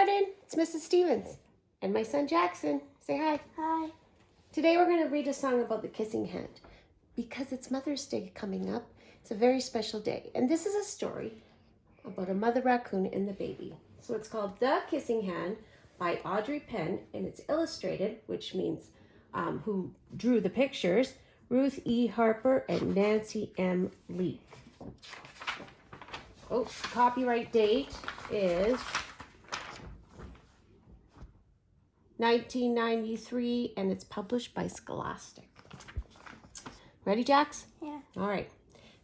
Kindergarten, it's Mrs. Stevens and my son Jackson. Say hi. Hi. Today we're going to read a song about the kissing hand because it's Mother's Day coming up. It's a very special day. And this is a story about a mother raccoon and the baby. So it's called The Kissing Hand by Audrey Penn, and it's illustrated, which means who drew the pictures, Ruth E. Harper and Nancy M. Lee. Oh, copyright date is 1993, and it's published by Scholastic. Ready, Jax? Yeah. All right.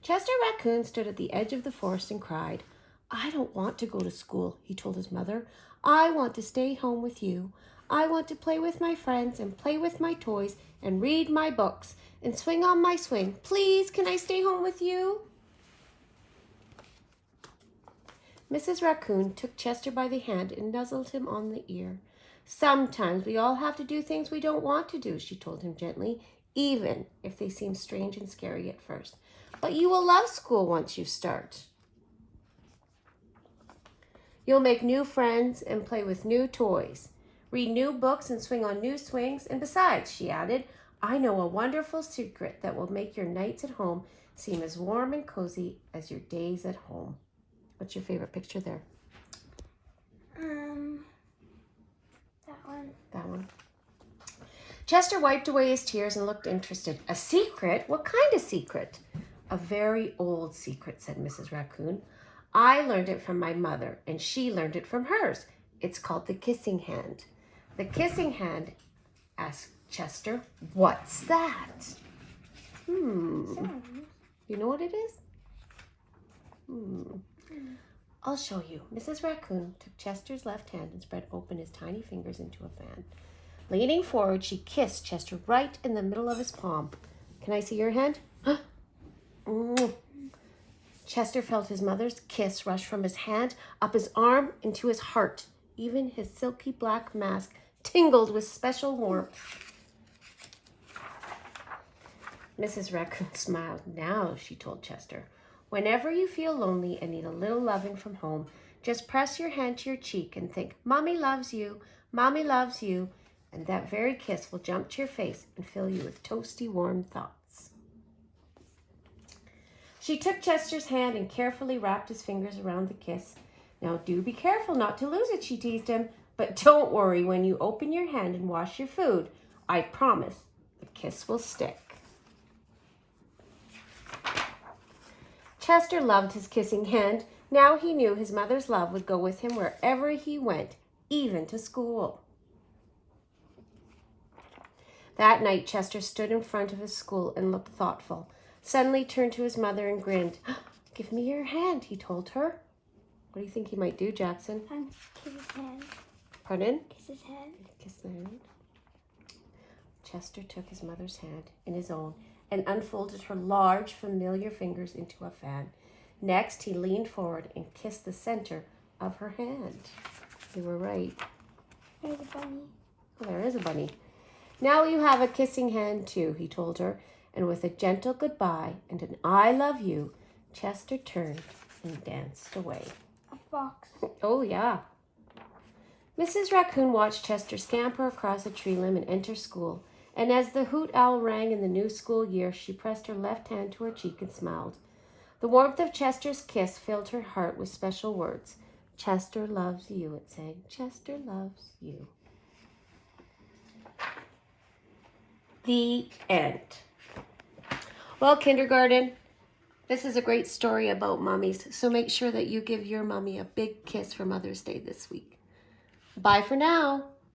Chester Raccoon stood at the edge of the forest and cried. "I don't want to go to school," he told his mother. "I want to stay home with you. I want to play with my friends and play with my toys and read my books and swing on my swing. Please, can I stay home with you?" Mrs. Raccoon took Chester by the hand and nuzzled him on the ear. "Sometimes we all have to do things we don't want to do," she told him gently, "even if they seem strange and scary at first. But you will love school once you start. You'll make new friends and play with new toys, read new books and swing on new swings. And besides," she added, "I know a wonderful secret that will make your nights at home seem as warm and cozy as your days at home." What's your favorite picture there? That one. That one. Chester wiped away his tears and looked interested. "A secret? What kind of secret?" "A very old secret," said Mrs. Raccoon. "I learned it from my mother, and she learned it from hers. It's called the kissing hand." "The kissing hand?" asked Chester. "What's that?" You know what it is? I'll show you. Mrs. Raccoon took Chester's left hand and spread open his tiny fingers into a fan. Leaning forward, she kissed Chester right in the middle of his palm. "Can I see your hand?" Chester felt his mother's kiss rush from his hand, up his arm, into his heart. Even his silky black mask tingled with special warmth. Mrs. Raccoon smiled. "Now," she told Chester, "whenever you feel lonely and need a little loving from home, just press your hand to your cheek and think, 'Mommy loves you, Mommy loves you,' and that very kiss will jump to your face and fill you with toasty, warm thoughts." She took Chester's hand and carefully wrapped his fingers around the kiss. "Now do be careful not to lose it," she teased him. "But don't worry when you open your hand and wash your food. I promise the kiss will stick." Chester loved his kissing hand. Now he knew his mother's love would go with him wherever he went, even to school. That night, Chester stood in front of his school and looked thoughtful. Suddenly turned to his mother and grinned. "Give me your hand," he told her. What do you think he might do, Jackson? Kiss his hand. Pardon? Kiss his hand. Kiss the hand. Chester took his mother's hand in his own and unfolded her large, familiar fingers into a fan. Next, he leaned forward and kissed the center of her hand. You were right. There's a bunny. Oh, there is a bunny. "Now you have a kissing hand, too," he told her. And with a gentle goodbye and an "I love you," Chester turned and danced away. A fox. Oh, yeah. Mrs. Raccoon watched Chester scamper across a tree limb and enter school. And as the hoot owl rang in the new school year, she pressed her left hand to her cheek and smiled. The warmth of Chester's kiss filled her heart with special words. "Chester loves you," it sang. "Chester loves you." The end. Well, kindergarten, this is a great story about mummies, so make sure that you give your mummy a big kiss for Mother's Day this week. Bye for now.